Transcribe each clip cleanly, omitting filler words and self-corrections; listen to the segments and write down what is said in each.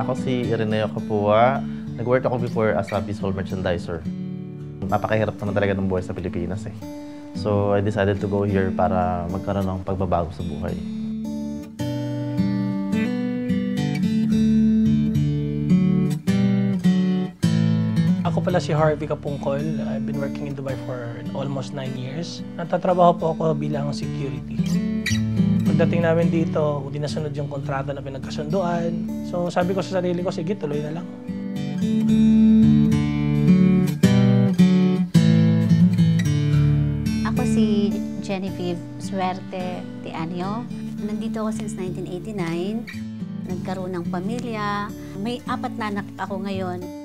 Ako si Ireneo Capua. Nag-work ako before as a visual merchandiser. Napakahirap naman talaga ng buhay sa Pilipinas eh. So I decided to go here para magkaroon ng pagbabago sa buhay. Ako pala si Harvey Capungkol. I've been working in Dubai for almost 9 years. Natatrabaho po ako bilang security. Pagdating namin dito, hindi nasunod yung kontrata na pinagkasunduan. So sabi ko sa sarili ko, sige, tuloy na lang. Ako si Genevieve Suerte Tianio. Nandito ako since 1989. Nagkaroon ng pamilya. May 4 na anak ako ngayon.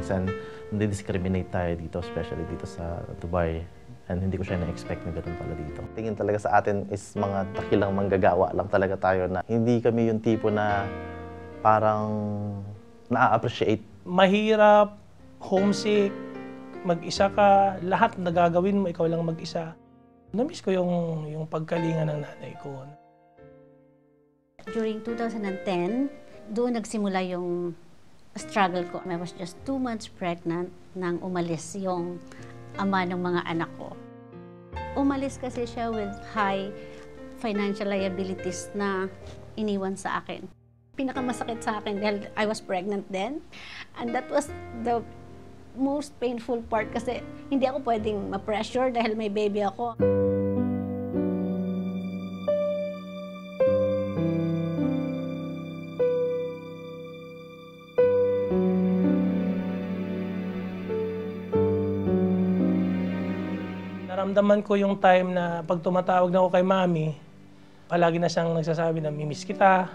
Minsan, discriminate tayo dito, especially dito sa Dubai. And hindi ko siya na-expect na gano'n pala dito. Tingin talaga sa atin is mga dakilang manggagawa lang talaga tayo na hindi kami yung tipo na parang na-appreciate. Mahirap, homesick, mag-isa ka, lahat na gagawin mo, ikaw lang mag-isa. Namiss ko yung pagkalinga ng nanay ko. During 2010, doon nagsimula yung struggle ko. I was just 2 months pregnant nang umalis yung ama ng mga anak ko. Umalis kasi siya with high financial liabilities na iniwan sa akin. Pinakamasakit sa akin dahil I was pregnant then. And that was the most painful part kasi hindi ako pwedeng ma-pressure dahil may baby ako. Naramdaman ko yung time na pag tumatawag na ako kay mami, palagi na siyang nagsasabi na mimiss kita.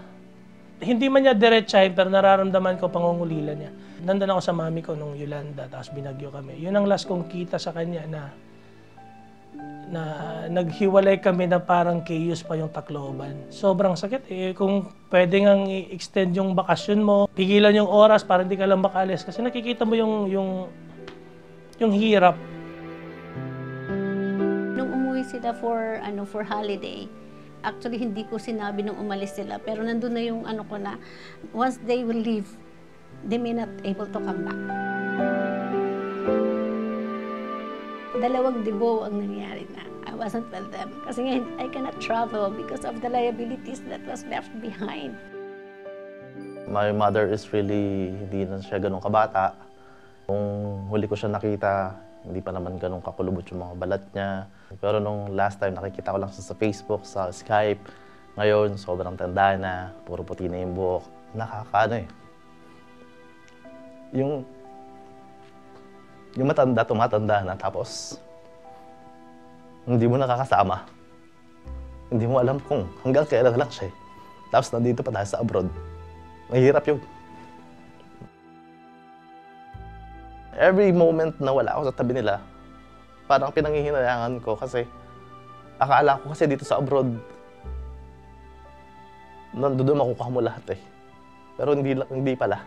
Hindi man niya diretsahin, pero nararamdaman ko pangungulilan niya. Nandun ako sa mami ko nung Yolanda, tapos binagyo kami. Yun ang last kong kita sa kanya na naghiwalay kami na parang chaos pa yung Tacloban. Sobrang sakit eh. Kung pwede ngang i-extend yung bakasyon mo, pigilan yung oras para hindi ka lang makaalis. Kasi nakikita mo yung hirap. Sila for holiday. Actually, hindi ko sinabi nung umalis sila, pero nandun na yung ko na, once they will leave, they may not able to come back. 2 dibo ang nangyari na. I wasn't with them. Kasi nga, I cannot travel because of the liabilities that was left behind. My mother is really, hindi na siya ganun kabata. Kung huli ko siya nakita, hindi pa naman ganun kakulubot yung mga balat niya. Pero nung last time, nakikita ko lang siya sa Facebook, sa Skype. Ngayon, sobrang tanda na, puro puti na yung buhok. Nakakaano eh. Yung matanda, tumatanda na, tapos hindi mo nakakasama. Hindi mo alam kung hanggang kailan lang siya eh. Tapos nandito pa tayo sa abroad. Mahirap yun. Every moment na wala ako sa tabi nila, parang pinanghihinayangan ko kasi akala ko kasi dito sa abroad, nandun makukuha mo lahat eh. Pero hindi pala.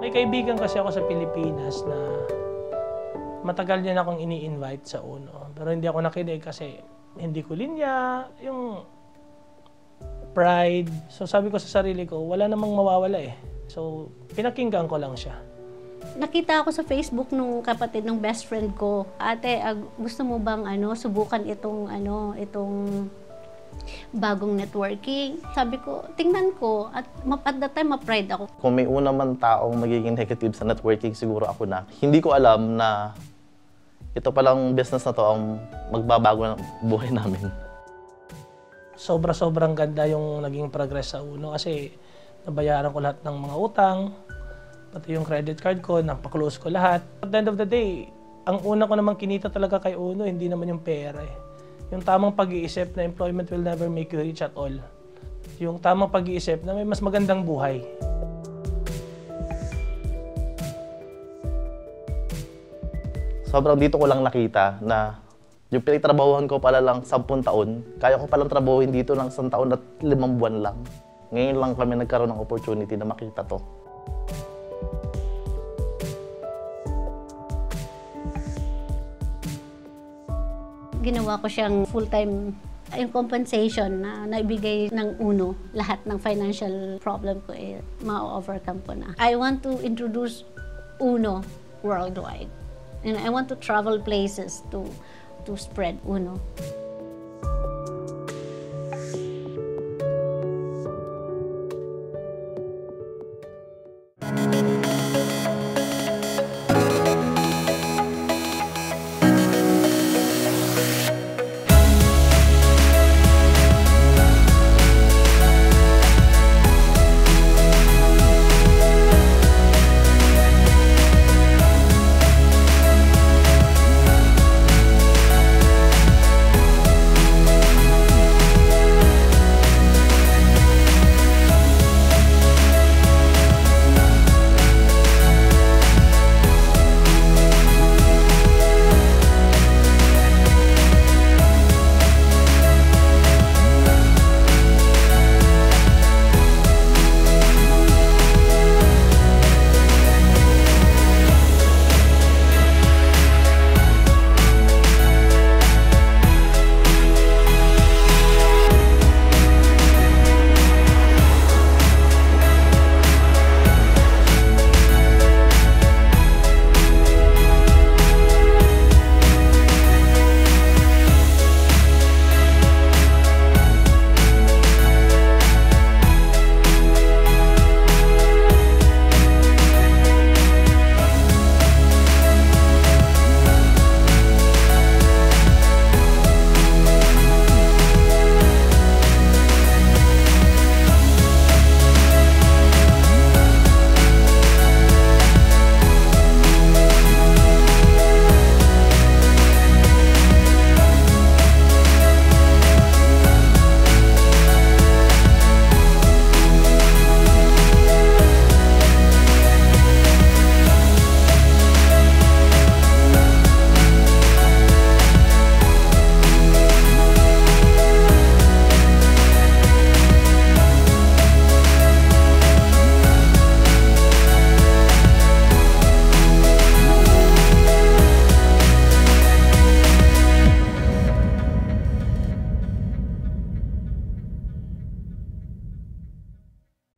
May kaibigan kasi ako sa Pilipinas na matagal niya na akong ini-invite sa UNO. Pero hindi ako nakinig kasi hindi ko linya, yung pride. So sabi ko sa sarili ko, wala namang mawawala eh. So pinakinggan ko lang siya. Nakita ako sa Facebook nung kapatid ng best friend ko. Ate, gusto mo bang subukan itong bagong networking? Sabi ko, tingnan ko. At that time, ma-pride ako. Kung may una man taong magiging negative sa networking, siguro ako na. Hindi ko alam na ito palang business na to ang magbabago ng buhay namin. Sobra-sobrang ganda yung naging progress sa Uno kasi nabayaran ko lahat ng mga utang, pati yung credit card ko, napaklose ko lahat. At the end of the day, ang una ko naman kinita talaga kay Uno, hindi naman yung pera eh. Yung tamang pag-iisip na employment will never make you rich at all. Yung tamang pag-iisip na may mas magandang buhay. Sobrang dito ko lang nakita na yung pinagtrabahuhan ko pala lang 10 taon, kaya ko palang trabahuin dito ng 1 taon at 5 buwan lang. Ngayon lang kami nagkaroon ng opportunity na makita to. Ginawa ko siyang full-time yung compensation na naibigay ng Uno, lahat ng financial problem ko ma-overcome ko na. I want to introduce Uno worldwide. And I want to travel places to spread Uno.